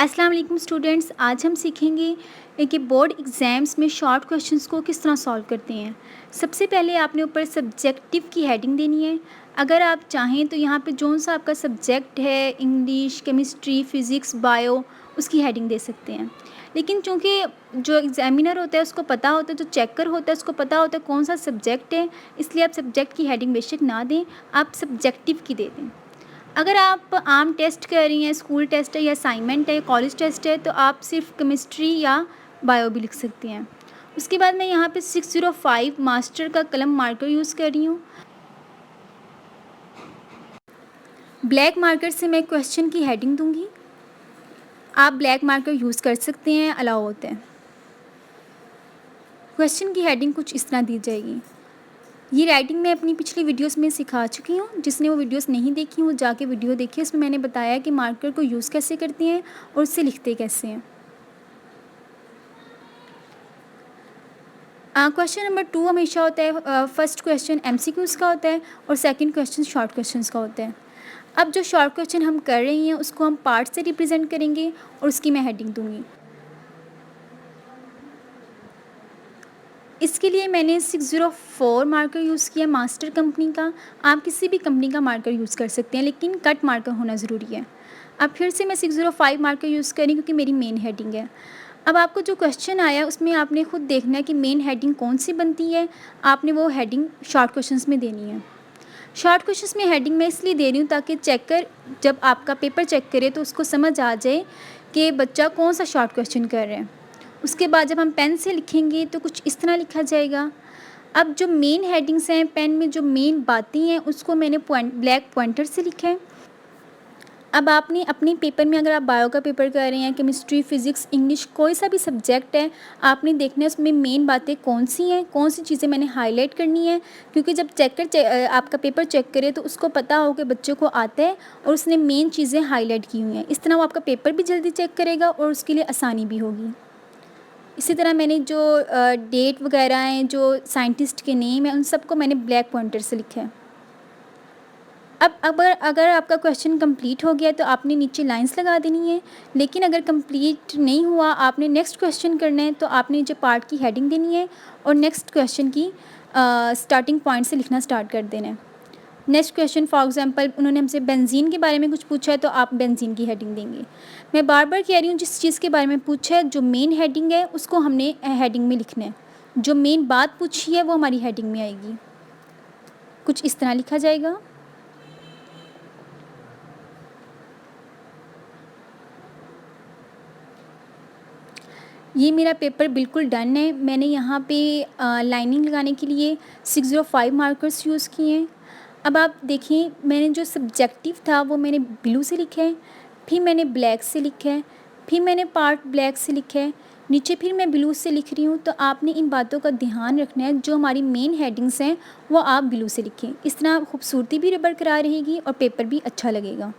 अस्सलाम वालेकुम स्टूडेंट्स, आज हम सीखेंगे कि बोर्ड एग्ज़ाम्स में शॉर्ट क्वेश्चंस को किस तरह सॉल्व करते हैं। सबसे पहले आपने ऊपर सब्जेक्टिव की हेडिंग देनी है। अगर आप चाहें तो यहाँ पे जौन सा आपका सब्जेक्ट है, इंग्लिश, केमिस्ट्री, फ़िज़िक्स, बायो, उसकी हेडिंग दे सकते हैं। लेकिन चूँकि जो एग्ज़ामिनर होता है उसको पता होता है, जो चेकर होता है उसको पता होता है कौन सा सब्जेक्ट है, इसलिए आप सब्जेक्ट की हेडिंग बेशक ना दें, आप सब्जेक्टिव की दे दें। अगर आप आम टेस्ट कर रही हैं, स्कूल टेस्ट है या असाइनमेंट है, कॉलेज टेस्ट है, तो आप सिर्फ केमिस्ट्री या बायो भी लिख सकती हैं। उसके बाद मैं यहाँ पे 605 मास्टर का कलम मार्कर यूज़ कर रही हूँ। ब्लैक मार्कर से मैं क्वेश्चन की हेडिंग दूँगी। आप ब्लैक मार्कर यूज़ कर सकते हैं, अलाउ होते हैं। क्वेश्चन की हेडिंग कुछ इस तरह दी जाएगी। ये राइटिंग मैं अपनी पिछली वीडियोस में सिखा चुकी हूँ। जिसने वो वीडियोस नहीं देखी वो जाके वीडियो देखिए, उसमें मैंने बताया कि मार्कर को यूज़ कैसे करते हैं और उससे लिखते कैसे हैं। क्वेश्चन नंबर 2 हमेशा होता है, फर्स्ट क्वेश्चन एमसीक्यूज़ का होता है और सेकंड क्वेश्चन शॉर्ट क्वेश्चंस का होता है। अब जो शॉर्ट क्वेश्चन हम कर रहे हैं उसको हम पार्ट से रिप्रेजेंट करेंगे और उसकी मैं हेडिंग दूँगी। इसके लिए मैंने 604 मार्कर यूज़ किया मास्टर कंपनी का। आप किसी भी कंपनी का मार्कर यूज़ कर सकते हैं, लेकिन कट मार्कर होना ज़रूरी है। अब फिर से मैं 605 मार्कर यूज़ करी क्योंकि मेरी मेन हेडिंग है। अब आपको जो क्वेश्चन आया उसमें आपने खुद देखना है कि मेन हेडिंग कौन सी बनती है। आपने वो हेडिंग शॉर्ट क्वेश्चंस में देनी है। शॉर्ट क्वेश्चंस में हेडिंग मैं इसलिए दे रही हूँ ताकि चेकर जब आपका पेपर चेक करे तो उसको समझ आ जाए कि बच्चा कौन सा शॉर्ट क्वेश्चन कर रहे हैं। उसके बाद जब हम पेन से लिखेंगे तो कुछ इस तरह लिखा जाएगा। अब जो मेन हेडिंग्स हैं, पेन में जो मेन बातें हैं उसको मैंने ब्लैक पॉइंटर से लिखा है। अब आपने अपने पेपर में, अगर आप बायो का पेपर कर रहे हैं, केमिस्ट्री, फिज़िक्स, इंग्लिश, कोई सा भी सब्जेक्ट है, आपने देखना है उसमें मेन बातें कौन सी हैं, कौन सी चीज़ें मैंने हाईलाइट करनी है। क्योंकि जब आपका पेपर चेक करे तो उसको पता हो कि बच्चों को आता है और उसने मेन चीज़ें हाईलाइट की हुई हैं। इस तरह वो आपका पेपर भी जल्दी चेक करेगा और उसके लिए आसानी भी होगी। इसी तरह मैंने जो डेट वगैरह हैं, जो साइंटिस्ट के नेम हैं, उन सबको मैंने ब्लैक पॉइंटर से लिखा है। अब अगर आपका क्वेश्चन कंप्लीट हो गया तो आपने नीचे लाइंस लगा देनी है। लेकिन अगर कंप्लीट नहीं हुआ, आपने नेक्स्ट क्वेश्चन करना है, तो आपने नीचे पार्ट की हेडिंग देनी है और नेक्स्ट क्वेश्चन की स्टार्टिंग पॉइंट से लिखना स्टार्ट कर देना है। नेक्स्ट क्वेश्चन फॉर एग्जांपल उन्होंने हमसे बेंजीन के बारे में कुछ पूछा है तो आप बेंजीन की हेडिंग देंगे। मैं बार बार कह रही हूँ, जिस चीज़ के बारे में पूछा है, जो मेन हेडिंग है उसको हमने हेडिंग में लिखना है। जो मेन बात पूछी है वो हमारी हेडिंग में आएगी। कुछ इस तरह लिखा जाएगा। ये मेरा पेपर बिल्कुल डन है। मैंने यहाँ पे लाइनिंग लगाने के लिए 605 मार्कर्स यूज़ किए हैं। अब आप देखिए, मैंने जो सब्जेक्टिव था वो मैंने ब्लू से लिखा है, फिर मैंने ब्लैक से लिखा है, फिर मैंने पार्ट ब्लैक से लिखा है, नीचे फिर मैं ब्लू से लिख रही हूँ। तो आपने इन बातों का ध्यान रखना है, जो हमारी मेन हेडिंग्स हैं वो आप ब्लू से लिखें। इस तरह खूबसूरती भी बरकरार रहेगी और पेपर भी अच्छा लगेगा।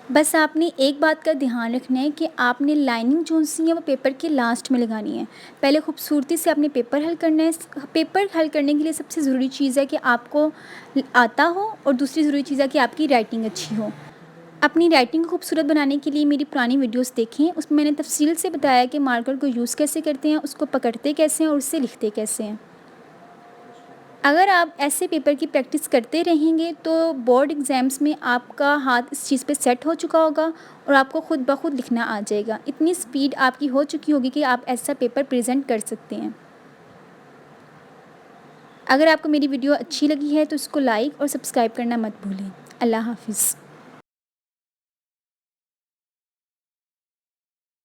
बस आपने एक बात का ध्यान रखना है कि आपने लाइनिंग जो सी है वो पेपर के लास्ट में लगानी है। पहले खूबसूरती से आपने पेपर हल करना है। पेपर हल करने के लिए सबसे ज़रूरी चीज़ है कि आपको आता हो और दूसरी ज़रूरी चीज़ है कि आपकी राइटिंग अच्छी हो। अपनी राइटिंग को खूबसूरत बनाने के लिए मेरी पुरानी वीडियोस देखें, उसमें मैंने तफसील से बताया कि मार्कर को यूज़ कैसे करते हैं, उसको पकड़ते कैसे हैं और उससे लिखते कैसे हैं। अगर आप ऐसे पेपर की प्रैक्टिस करते रहेंगे तो बोर्ड एग्ज़ाम्स में आपका हाथ इस चीज़ पे सेट हो चुका होगा और आपको खुद ब खुद लिखना आ जाएगा। इतनी स्पीड आपकी हो चुकी होगी कि आप ऐसा पेपर प्रेजेंट कर सकते हैं। अगर आपको मेरी वीडियो अच्छी लगी है तो इसको लाइक और सब्सक्राइब करना मत भूलें। अल्लाह हाफ़िज़।